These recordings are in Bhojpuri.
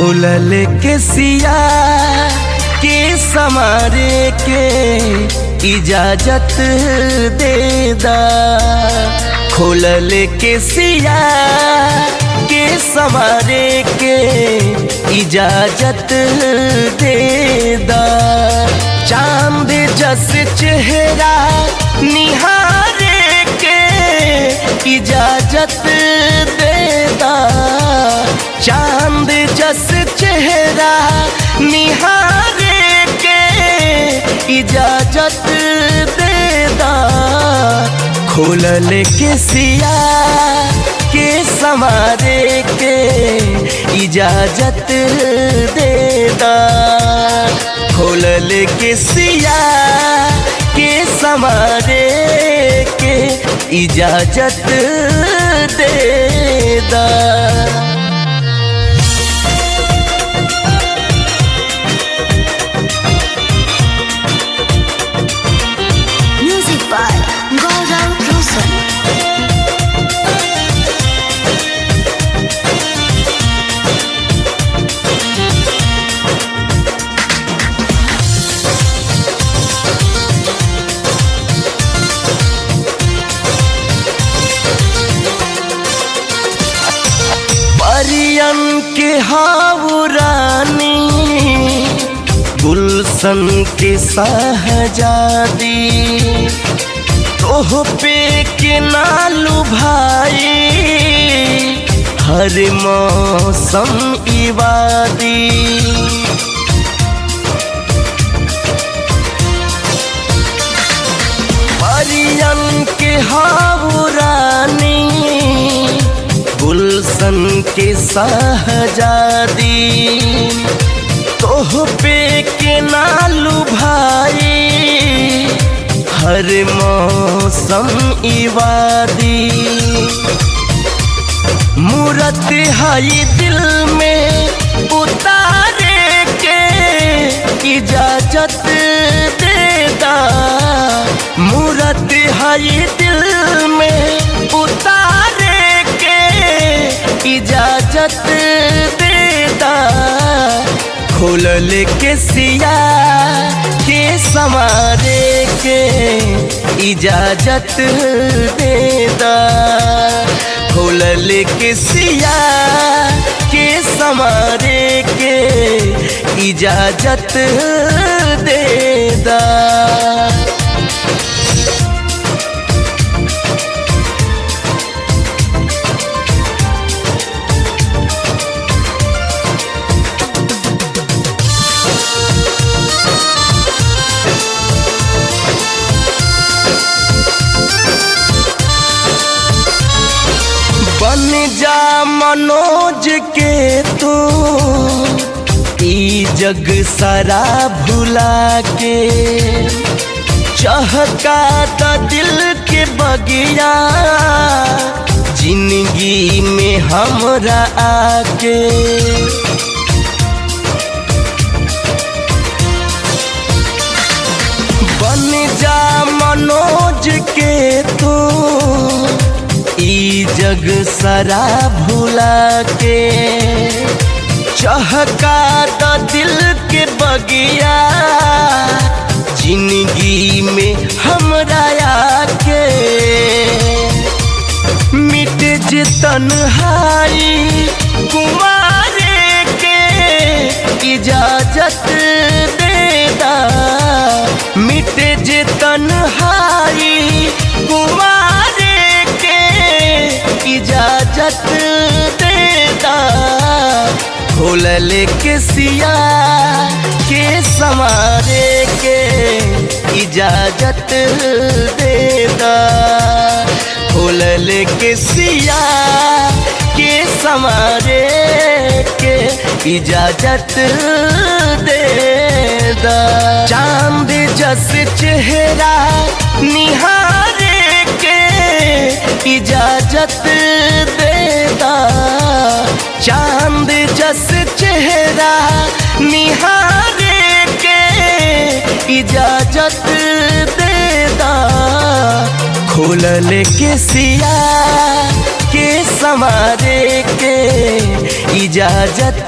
खोलल के सिया के समारे के इजाजत दे दा। खोलल के सिया के समारे के इजाजत दे दा। चांद जस चेहरा निहारे के इजाजत दे दा। चांद जस चेहरा निहारे के इजाजत दे दा। खोलल के सिया के समारे के इजाजत दे दा। खोलल के सिया के समारे के इजाजत दे दा। Music by Gaurav Roshan. परियन के हावरानी गुलशन के सहजादी। तोह पे के नालू भाई हर मौसम इवादी। परियन के हावरानी गुलशन के सहजादी। तोह पे के नालू भाई हर मौसम इवादी। मूरत हई दिल में उतारे के इजाजत दे दा। मूरत हई दिल में उतारे के इजाजत दे दा। खोलल के सिया के समारे के इजाजत दे दा। खोलल के सिया के समारे के इजाजत दे दा। बन जा मनोज के तू ई जग सारा भुला के। चहका द दिल के बगिया जिंदगी में हमरा आके। बन जा मनोज के तू ई जग सारा भुला के। चहका द दिल के बगिया जिंदगी में हमरा आके। मिट जे तन्हाई कुमारे के इजाजत दे दा। मिट जे तन्हाई कुमारे के इजाजत दे दा। खोलल के सिया के समारे के इजाजत दे दा। खोलल के सिया के समारे के इजाजत दे दा। चांद जस चेहरा निहारे के इजाजत दे दा। चांद जस चेहरा निहारे के इजाजत दे दा। खोलल के सिया के संवारे के इजाजत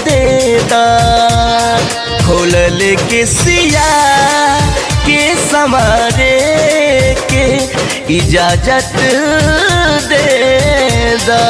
देता, खोलल के सिया के संवारे के इजाजत देता।